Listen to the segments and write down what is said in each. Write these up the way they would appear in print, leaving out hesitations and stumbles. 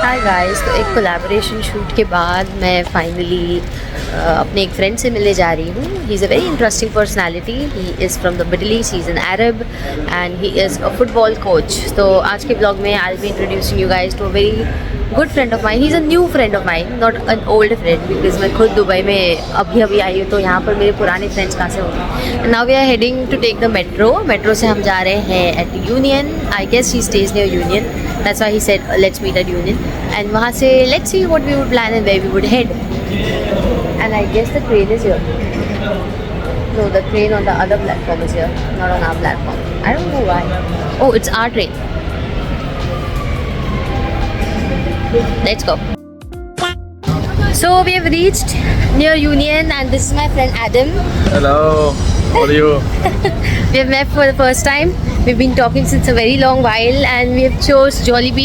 Hi guys, तो एक collaboration shoot के बाद मैं फाइनली अपने एक फ्रेंड से मिलने जा रही हूँ. He is a very interesting personality. He is from the middle east, he is an Arab and he is a football coach. तो आज के ब्लॉग में I will be introducing you guys to a very good friend of mine. He is a new friend of mine, not an old friend, because मैं खुद Dubai में अभी आई हूँ, तो यहाँ पर मेरे पुराने फ्रेंड्स कहाँ से होंगे. Now we are heading to take the metro से हम जा रहे हैं at Union. I guess he stays near Union. That's why he said let's meet at Union, and वहाँ से let's see what we would plan and where we would head. And I guess the train is here. No, the train on the other platform is here, not on our platform. I don't know why. Oh, it's our train. Let's go. So we have reached near Union, and this is my friend Adam. Hello, how are you? We have met for the first time. We've been talking since a very long while, and we have chose Jollibee.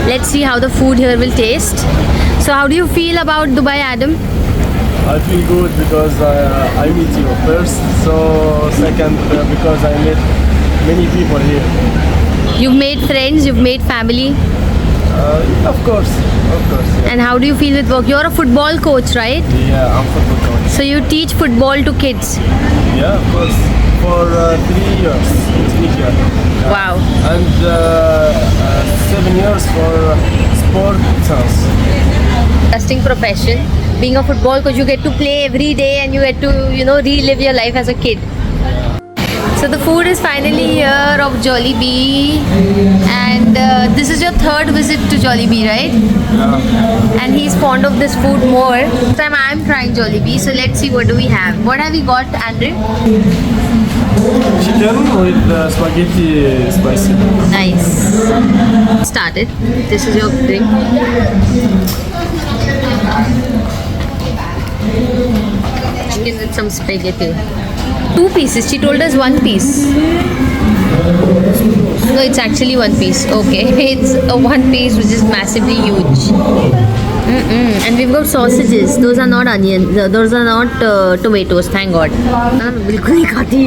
Let's see how the food here will taste. So how do you feel about Dubai, Adam? I feel good because I meet you first. So second, because I met many people here. You've made friends, you've made family. Of course, yeah. And how do you feel with work? You're a football coach, right? Yeah, I'm football coach. So you teach football to kids. Yeah, of course. For 3 years, 3 years. Wow. And 7 years for sport science. Interesting profession. Being a football coach, you get to play every day and you get to, relive your life as a kid. So the food is finally here of Jollibee, and this is your third visit to Jollibee, right? Yeah. And he's fond of this food more. This time I'm trying Jollibee, so let's see what do we have. What have we got, Andre? Chicken with spaghetti spicy. Nice. Started. This is your drink. Chicken with some spaghetti. 2 pieces. She told us 1 piece. No, it's actually 1 piece. Okay, it's a 1 piece which is massively huge. And we've got sausages. Those are not onions. Those are not tomatoes. Thank God. बिल्कुल नहीं खाती.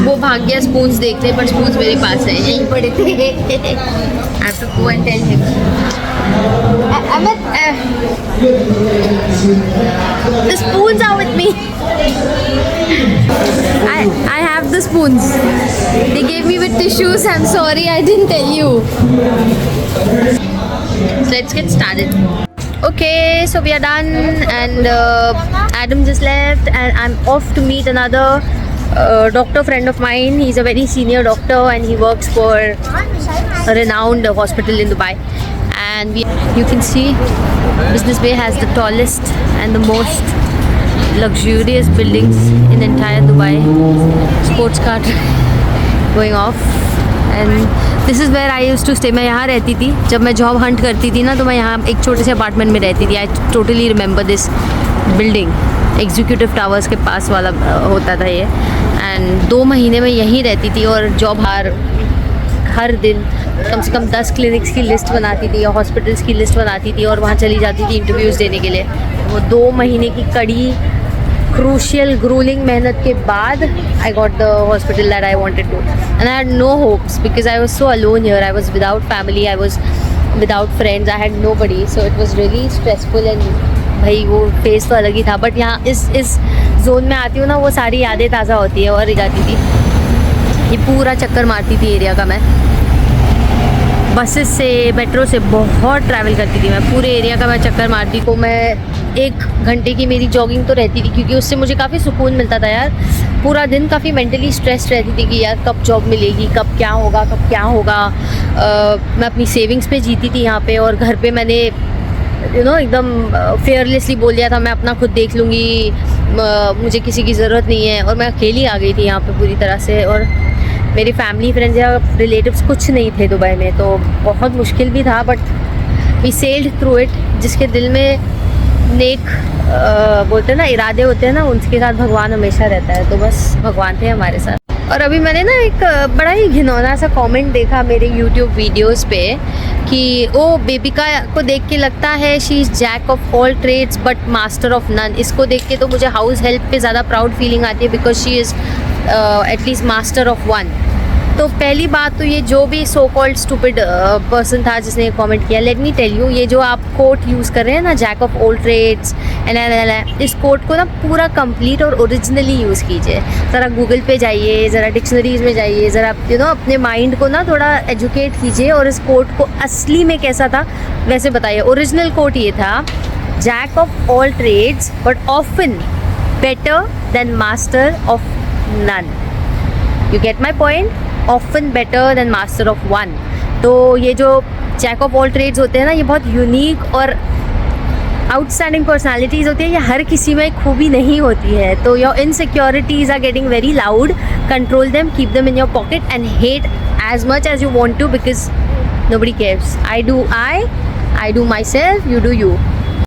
वो भाग गया spoons देखने, पर spoons मेरे पास है, यहीं पड़े थे. I have to go and tell him. The spoons are with me. I have the spoons. They gave me with tissues. I'm sorry I didn't tell you. So let's get started. Okay, so we are done, and Adam just left, and I'm off to meet another doctor friend of mine. He's a very senior doctor, and he works for a renowned hospital in Dubai. And you can see Business Bay has the tallest and the most luxurious buildings in entire Dubai. Sports car going off, and this is where I used to stay. मैं यहाँ रहती थी जब मैं job Hunt करती थी ना, तो मैं यहाँ एक छोटे से अपार्टमेंट में रहती थी. I totally remember this building. Executive towers के पास वाला होता था ये. एंड 2 महीने में यहीं रहती थी, और जॉब हर दिन कम से कम 10 क्लिनिक्स की लिस्ट बनाती थी या हॉस्पिटल्स की लिस्ट बनाती थी, और वहाँ चली जाती थी इंटरव्यूज़ देने के लिए. वो 2 महीने की कड़ी क्रूशियल ग्रूलिंग मेहनत के बाद I got the hospital that I wanted to, and I had no hopes because I was so alone here. I was without family, I was without friends, I had nobody, so it was really stressful. And भाई वो face तो अलग ही था, but यहाँ इस zone में आती हूँ ना, वो सारी यादें ताज़ा होती है. और जाती थी, ये पूरा चक्कर मारती थी एरिया का. मैं बसेस से, मेट्रो से बहुत ट्रैवल करती थी. मैं पूरे एरिया का मैं चक्कर मारती को. मैं 1 घंटे की मेरी जॉगिंग तो रहती थी, क्योंकि उससे मुझे काफ़ी सुकून मिलता था यार. पूरा दिन काफ़ी मेंटली स्ट्रेस रहती थी कि यार कब जॉब मिलेगी, कब क्या होगा. मैं अपनी सेविंग्स पे जीती थी यहाँ पे, और घर पे मैंने एकदम फेयरलेसली बोल दिया था मैं अपना खुद देख लूँगी, मुझे किसी की ज़रूरत नहीं है. और मैं अकेली आ गई थी यहाँ पे पूरी तरह से, और मेरी फैमिली फ्रेंड्स या रिलेटिव्स कुछ नहीं थे दुबई में, तो बहुत मुश्किल भी था. But we sailed through it. जिसके दिल में नेक बोलते हैं ना, इरादे होते हैं ना, उनके साथ भगवान हमेशा रहता है. तो बस भगवान थे हमारे साथ. और अभी मैंने ना एक बड़ा ही घिनौना सा कमेंट देखा मेरे यूट्यूब वीडियोस पे कि ओ बेबिका को देख के लगता है she is jack of all trades but master of none. इसको देख के तो मुझे हाउस हेल्प पे ज़्यादा प्राउड फीलिंग आती है, because she is at least master of one. तो पहली बात तो ये जो भी सो कॉल्ड स्टूपिड पर्सन था जिसने कमेंट किया, लेट मी टेल यू, ये जो आप कोट यूज़ कर रहे हैं ना, jack of all trades and इस कोट को ना पूरा कंप्लीट और ओरिजिनली यूज़ कीजिए। ज़रा गूगल पे जाइए, ज़रा डिक्शनरीज में जाइए, ज़रा अपने माइंड को ना थोड़ा एजुकेट कीजिए और इस कोट को असली में कैसा था वैसे बताइए। ओरिजिनल कोट ये था, jack of all trades but often better than master of none. You get my point? Often better than master of one. तो ये जो जैक ऑफ ऑल ट्रेड्स होते हैं ना, ये बहुत यूनिक और आउटस्टैंडिंग पर्सनालिटीज़ होती है, ये हर किसी में खूबी नहीं होती है। तो your insecurities are getting very loud, control them, keep them in your pocket and hate as much as you want to, because nobody cares. I do myself, you do you.